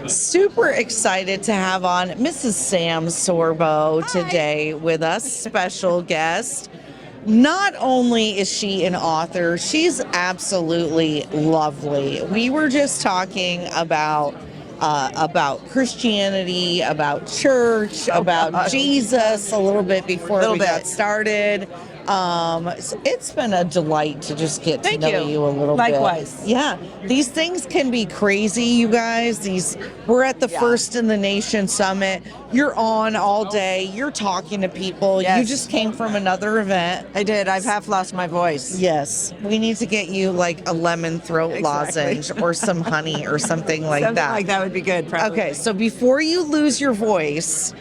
Super excited to have on Mrs. Sam Sorbo today with us, special guest. Not only is she an author, she's absolutely lovely. We were just talking about Christianity, about church, about Jesus a little bit before we got started. So it's been a delight to just get to know you a little bit. Likewise. Yeah, these things can be crazy, you guys. We're at the First in the Nation Summit. You're on all day. You're talking to people. Yes. You just came from another event. I did. I've half lost my voice. Yes, we need to get you like a lemon throat lozenge or some honey or something like Something that. like that would be good, probably. Okay, so before you lose your voice,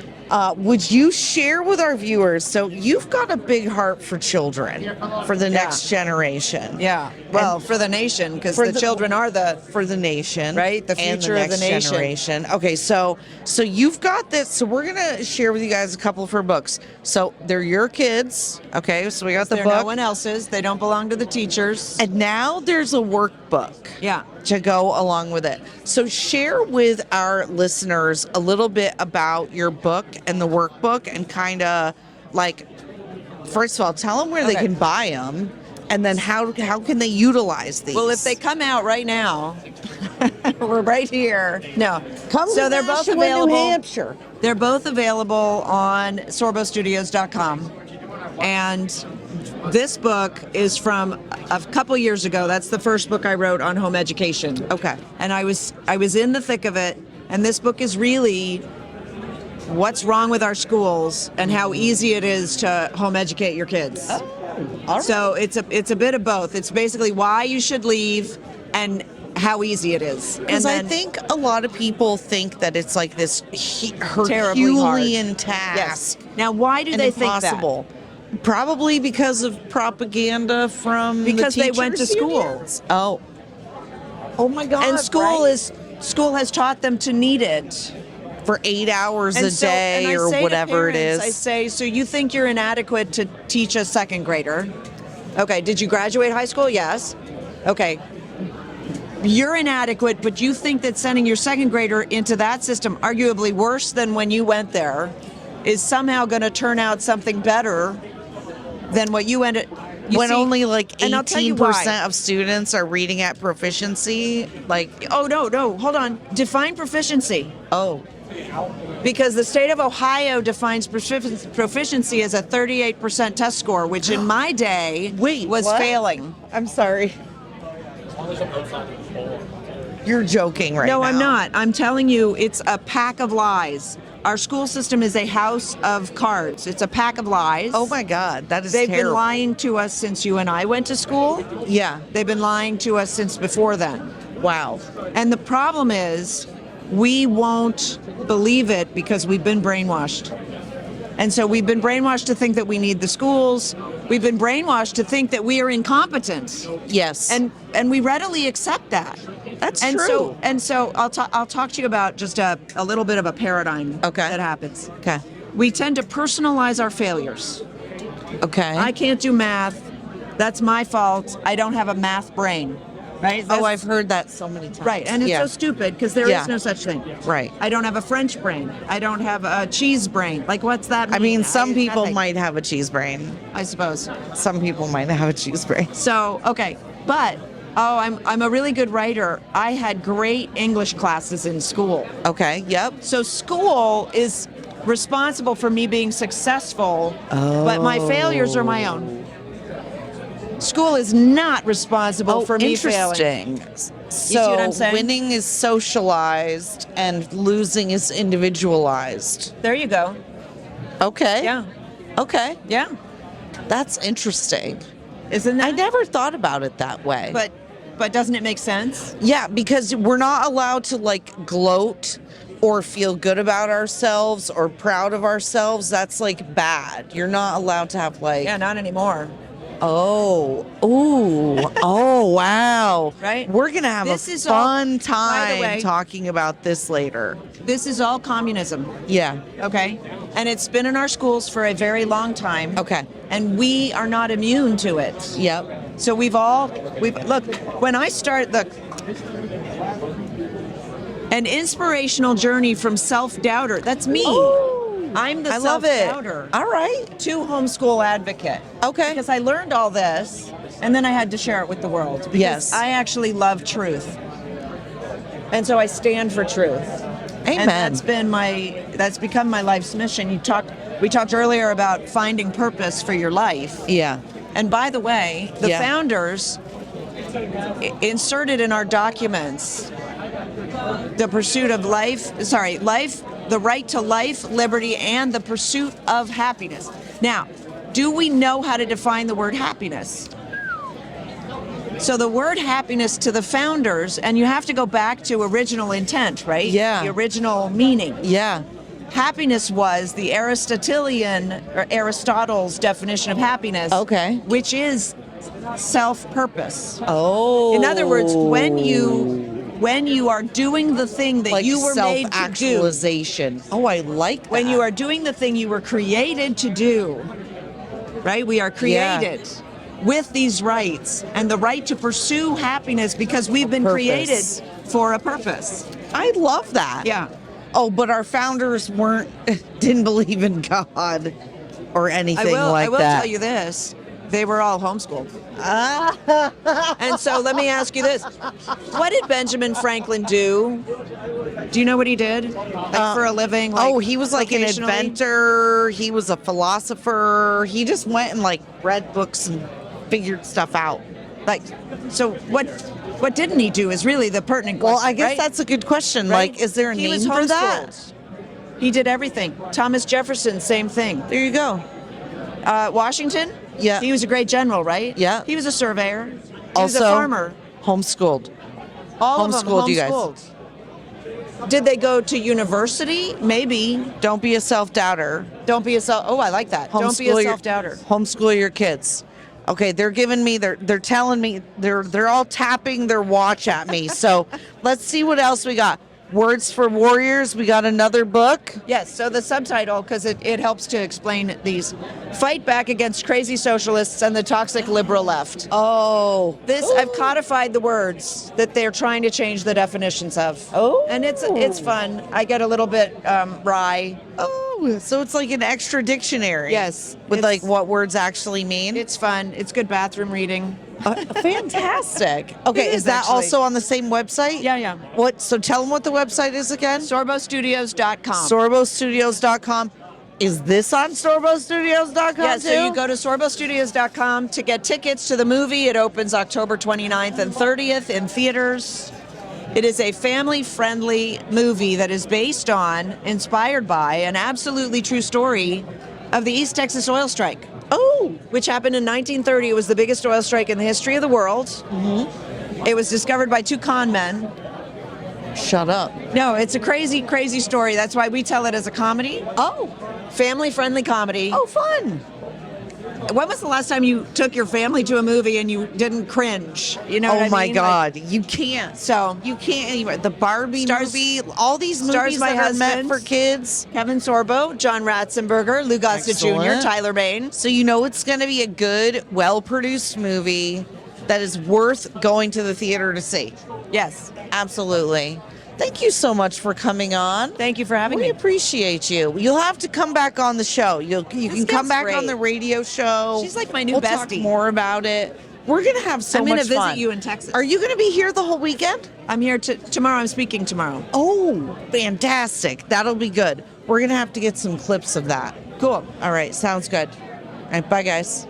would you share with our viewers? So you've got a big heart for children, for the next generation. Yeah. Well, for the nation, because the children are for the nation, right? The future and the of the next nation. generation. Okay, so you've got this. So we're gonna share with you guys a couple of her books. So they're your kids. Okay, so we got the They're book. no one else's. They don't belong to the teachers. And now there's a workbook. Yeah. To go along with it. So share with our listeners a little bit about your book and the workbook and kind of like, first of all, tell them where they can buy them and then how can they utilize these? Well, if they come out right now, we're right here. No. So they're both available. New Hampshire. They're both available on sorbostudios.com. And this book is from a couple years ago. That's the first book I wrote on home education. Okay. And I was in the thick of it. And this book is really what's wrong with our schools and how easy it is to home educate your kids. Oh, all right. So it's a bit of both. It's basically why you should leave and how easy it is. Because I think a lot of people think that it's like this Herculean task. Yes. Now, why do they think that? Probably because of propaganda from because the they went to school. Unions. Oh my God! And school has taught them to need it for 8 hours a day or whatever it is. I say, so you think you're inadequate to teach a second grader? Okay. Did you graduate high school? Yes. Okay. You're inadequate, but you think that sending your second grader into that system, arguably worse than when you went there, is somehow going to turn out something better than what you ended. When only like 18% of students are reading at proficiency, like no, hold on. Define proficiency. Oh, because the state of Ohio defines proficiency as a 38% test score, which in my day was failing. I'm sorry. You're joking right now. No, I'm not. I'm telling you, it's a pack of lies. Our school system is a house of cards. It's a pack of lies. Oh my God, that is They've terrible. been lying to us since you and I went to school. Yeah. They've been lying to us since before then. Wow. And the problem is, we won't believe it because we've been brainwashed. And so we've been brainwashed to think that we need the schools. We've been brainwashed to think that we are incompetent. Yes. And we readily accept that. That's true. So I'll talk to you about just a little bit of a paradigm that happens. Okay. We tend to personalize our failures. Okay. I can't do math. That's my fault. I don't have a math brain. Right? I've heard that so many times. Right, and it's so stupid because there is no such thing. Right. I don't have a French brain. I don't have a cheese brain. Like, what's that mean? I mean, some people might have a cheese brain. I suppose. Some people might have a cheese brain. So, okay, but I'm a really good writer. I had great English classes in school. Okay. Yep. So school is responsible for me being successful, but my failures are my own. School is not responsible for me failing. Interesting. You see what I'm saying? Winning is socialized and losing is individualized. There you go. Okay. Yeah. Okay. Yeah. That's interesting. Isn't that? I never thought about it that way. But doesn't it make sense? Yeah, because we're not allowed to like gloat or feel good about ourselves or proud of ourselves. That's like bad. You're not allowed to have like... Yeah, not anymore. Oh, wow. Right? We're going to have This a is fun all- time by the way- talking about this later. This is all communism, Yeah. okay? And it's been in our schools for a very long time. Okay. And we are not immune to it. Yep. So we've look, when I start An inspirational journey from self-doubter. That's me. Oh, I'm the I love it. self-doubter. All right. To homeschool advocate. Okay. Because I learned all this, and then I had to share it with the world. Because Yes. I actually love truth. And so I stand for truth. Amen. And that's become my life's mission. We talked earlier about finding purpose for your life. Yeah. And by the way, the Yeah. founders inserted in our documents the pursuit of life, the right to life, liberty, and the pursuit of happiness. Now, do we know how to define the word happiness? So the word happiness to the founders, and you have to go back to original intent, right? Yeah. The original meaning. Yeah. Happiness was the Aristotelian or Aristotle's definition of happiness. Okay. Which is self-purpose. Oh. In other words, when you are doing the thing that like you were made to do, self-actualization. Oh, I like that. when you are doing the thing you were created to do, right? We are created with these rights and the right to pursue happiness because we've been created for a purpose. I love that. Yeah. Oh, but our founders didn't believe in God or anything I will that. tell you this. They were all homeschooled. And so let me ask you this. What did Benjamin Franklin do? Do you know what he did? Like for a living? Like he was like an vocationally? inventor. He was a philosopher. He just went and like read books and figured stuff out. Like, so what didn't he do is really the pertinent question, Well, I guess right? that's a good question. Right? Like, is there a He name was for that? homeschooled. He did everything. Thomas Jefferson, same thing. There you go. Washington? Yeah. He was a great general, right? Yeah. He was a surveyor. He was Also, a farmer. Homeschooled. All of them homeschooled you guys. homeschooled. Did they go to university? Maybe. Don't be a self-doubter. Don't be a self. Oh, I like that. Don't be a Homeschool self-doubter. Homeschool your kids. Okay, they're giving me. They're telling me. They're all tapping their watch at me. So let's see what else we got. Words for Warriors. We got another book. Yes. So the subtitle, because it helps to explain these: fight back against crazy socialists and the toxic liberal left. Oh, I've codified the words that they're trying to change the definitions of. Oh. And it's fun. I get a little bit wry. Oh, so it's like an extra dictionary. Yes, with it's- like what words actually mean. It's fun. It's good bathroom reading. Fantastic. Okay, It is is, that actually. also on the same website? Yeah. What? So tell them what the website is again. SorboStudios.com. SorboStudios.com. Is this on SorboStudios.com Yeah, too? so you go to SorboStudios.com to get tickets to the movie. It opens October 29th and 30th in theaters. It is a family-friendly movie that is inspired by an absolutely true story of the East Texas oil strike. Oh, Which happened in 1930. It was the biggest oil strike in the history of the world. Mm-hmm. It was discovered by two con men. shut up. No, it's a crazy, crazy story. That's why we tell it as a comedy. Oh, Family-friendly comedy. oh, fun. When was the last time you took your family to a movie and you didn't cringe? You know what I Oh mean? my Like, God, you can't. so You can't anymore. The Barbie Stars- movie, all these stars movies my that are meant husband. for kids. Kevin Sorbo, John Ratzenberger, Lou Gossett Jr., Excellent. Tyler Bane. So you know it's going to be a good, well-produced movie that is worth going to the theater to see. Yes. Absolutely. Thank you so much for coming on. Thank you for having We me. appreciate you. You'll have to come back on the show. You can come gets back great. on the radio show. She's like my new we'll talk bestie. more about it. We're gonna have so I'm much going to visit fun. you in Texas. Are you gonna be here the whole weekend? I'm here tomorrow. I'm speaking tomorrow. Oh, fantastic. That'll be good. We're gonna have to get some clips of that. Cool. All right, sounds good. All right, bye guys.